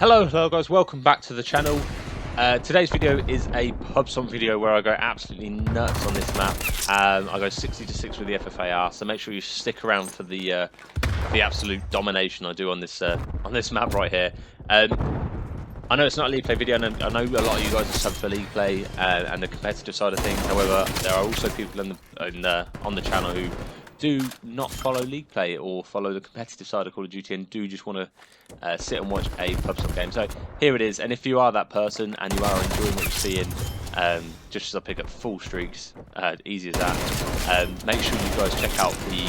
Hello guys, welcome back to the channel. Today's video is a PUBSTOMP video where I go absolutely nuts on this map. I go 60 to 6 with the FFAR, so make sure you stick around for the absolute domination I do on this map right here. I know it's not a League Play video, and I know a lot of you guys are subbed for League Play and the competitive side of things. However, there are also people on the channel who do not follow League Play or follow the competitive side of Call of Duty and do just want to sit and watch a PUBSTOMP game. So here it is, and if you are that person and you are enjoying what you're seeing, just as I pick up full streaks, easy as that, make sure you guys check out the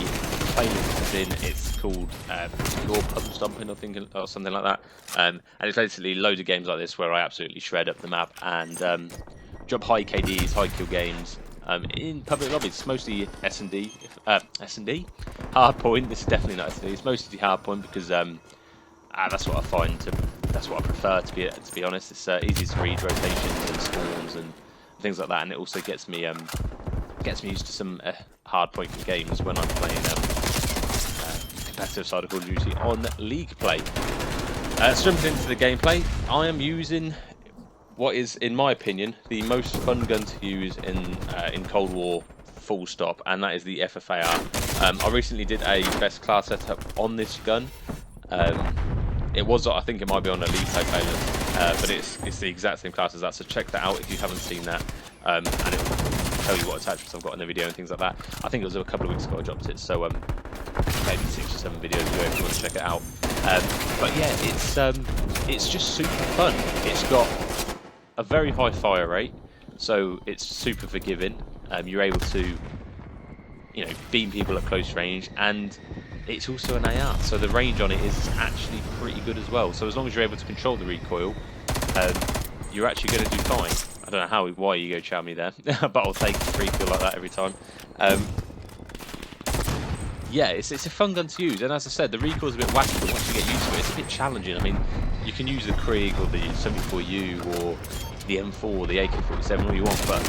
playlist it's in. It's called Your PUBSTOMPING, I think, or something like that. And it's basically loads of games like this where I absolutely shred up the map and drop high KDs, high kill games. In public lobbies, it's mostly S&D, hard point. This is definitely not S&D. It's mostly hard point because that's what I find. That's what I prefer to be honest. It's easy to read rotations and spawns and things like that, and it also gets me used to some hard point games when I'm playing competitive side of Call of Duty on League Play. Jumping into the gameplay, I am using what is, in my opinion, the most fun gun to use in Cold War, full stop, and that is the FFAR. I recently did a best class setup on this gun. It was, I think it might be on a League Play playlist, but it's the exact same class as that, so check that out if you haven't seen that, and it will tell you what attachments I've got in the video and things like that. I think it was a couple of weeks ago I dropped it, so maybe 6 or 7 videos ago if you want to check it out. But yeah, it's just super fun. It's got a very high fire rate, so it's super forgiving. You're able to, beam people at close range, and it's also an AR, so the range on it is actually pretty good as well. So as long as you're able to control the recoil, you're actually going to do fine. I don't know why you go chow me there, but I'll take a free kill like that every time. Yeah, it's a fun gun to use, and as I said, the recoil's a bit wacky, but once you get used to it, it's a bit challenging. I mean, you can use the Krieg or the 74U or the M4 or the AK-47 all you want, but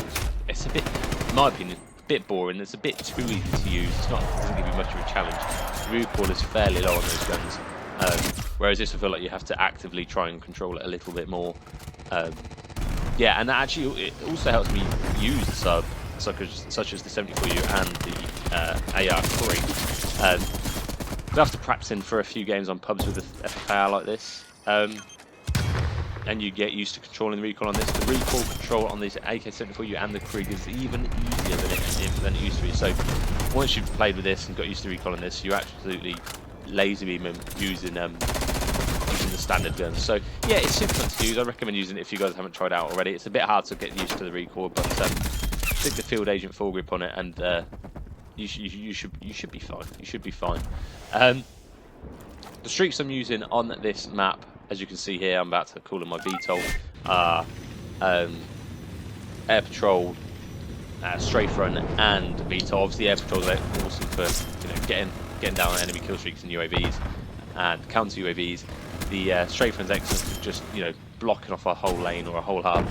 it's a bit, in my opinion, a bit boring. It's a bit too easy to use. It doesn't give you much of a challenge. The recoil is fairly low on those guns, whereas this I feel like you have to actively try and control it a little bit more. Yeah, and actually it also helps me use the sub, such as the 74U and the AR-3. I have to practice in for a few games on pubs with the FFAR like this, and you get used to controlling the recoil on this. The recoil control on this AK-74U and the Krieg is even easier than it used to be. So once you've played with this and got used to recoil on this, you absolutely laser beam them using the standard guns. So yeah, it's super fun to use. I recommend using it if you guys haven't tried it out already. It's a bit hard to get used to the recoil, but stick the Field Agent full grip on it, and you should be fine. You should be fine. The streaks I'm using on this map, as you can see here, I'm about to call them my VTOL, are Air Patrol, Strafe Run, and VTOL. Obviously, Air Patrol is awesome for getting down enemy kill streaks and UAVs and counter UAVs. The Strafe Run's excellent for just blocking off a whole lane or a whole hub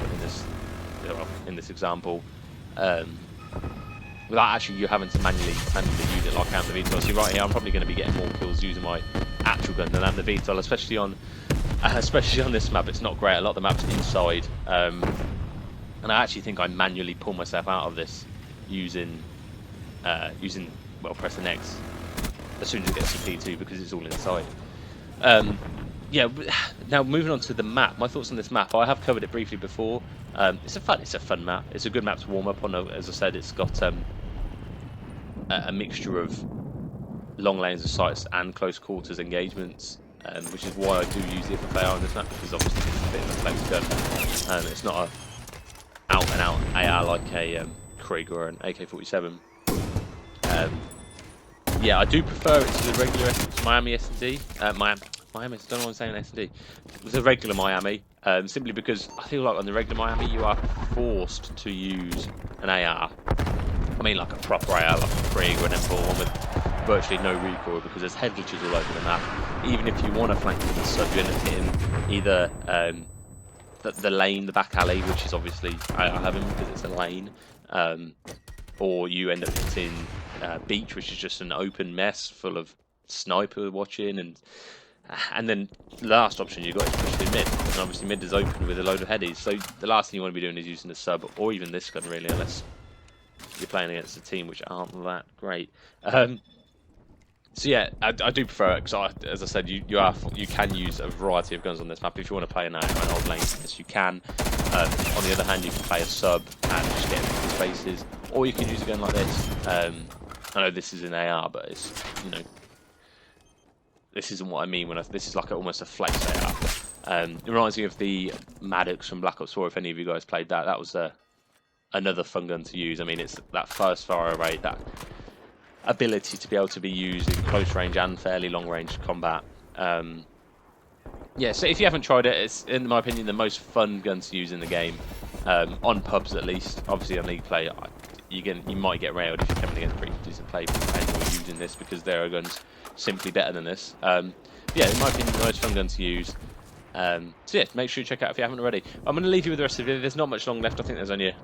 in this example, without actually you having to manually use it like I am the VTOL. So right here, I'm probably going to be getting more kills using my actual gun than I am the VTOL, especially on this map. It's not great. A lot of the map's inside, and I actually think I manually pull myself out of this using pressing X as soon as it gets to P2 because it's all inside. Yeah. Now moving on to the map, my thoughts on this map. I have covered it briefly before. It's a fun map. It's a good map to warm up on. As I said, it's got a mixture of long lanes of sights and close quarters engagements, which is why I do use the FFAR on this map, because obviously it's a bit of a flex gun. It's not a out and out AR like a Krieg or an AK-47. Yeah, I do prefer it to the regular Miami S&D. Miami, I don't know what I'm saying, S&D. The regular Miami, simply because I feel like on the regular Miami you are forced to use an AR. I mean, like a proper AR, like a Krieg or an M4, one with virtually no recoil, because there's head glitches all over the map. Even if you want to flank with the sub, you end up hitting either the lane, the back alley, which is obviously I have him because it's a lane, or you end up hitting beach, which is just an open mess full of sniper watching, and And then the last option you've got is push through mid, and obviously mid is open with a load of headies. So the last thing you want to be doing is using the sub, or even this gun really, unless you're playing against a team which aren't that great. So yeah, I do prefer it because, as I said, you can use a variety of guns on this map. If you want to play an old lane, yes, you can. On the other hand, you can play a sub and just get into the spaces, or you can use a gun like this. I know this is an AR, but it's, you know, this isn't what I mean when this is like almost a flex AR. It reminds me of the Maddox from Black Ops 4. If any of you guys played that, that was another fun gun to use. I mean, it's that first fire rate, that ability to be able to be used in close range and fairly long range combat. Yeah, so if you haven't tried it, it's, in my opinion, the most fun gun to use in the game, on pubs at least. Obviously on league play, you might get railed if you're coming against pretty decent play people and you're using this, because there are guns simply better than this. Yeah, in my opinion, the most fun gun to use. So yeah, make sure you check it out if you haven't already. I'm going to leave you with the rest of the video. There's not much long left. I think there's only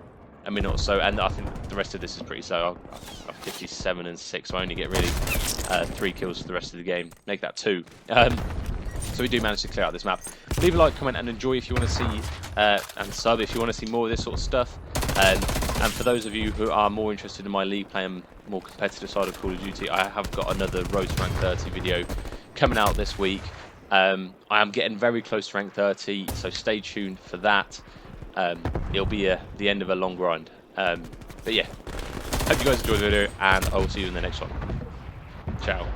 a minute or so, and I think the rest of this is pretty so. I'm 57 and 6, so I only get really 3 kills for the rest of the game. Make that 2. So we do manage to clear out this map. Leave a like, comment, and enjoy if you want to see, and sub if you want to see more of this sort of stuff. And for those of you who are more interested in my league play and more competitive side of Call of Duty, I have got another Road to Rank 30 video coming out this week. I am getting very close to Rank 30, so stay tuned for that. It'll be the end of a long grind. But yeah, hope you guys enjoyed the video, and I will see you in the next one. Ciao.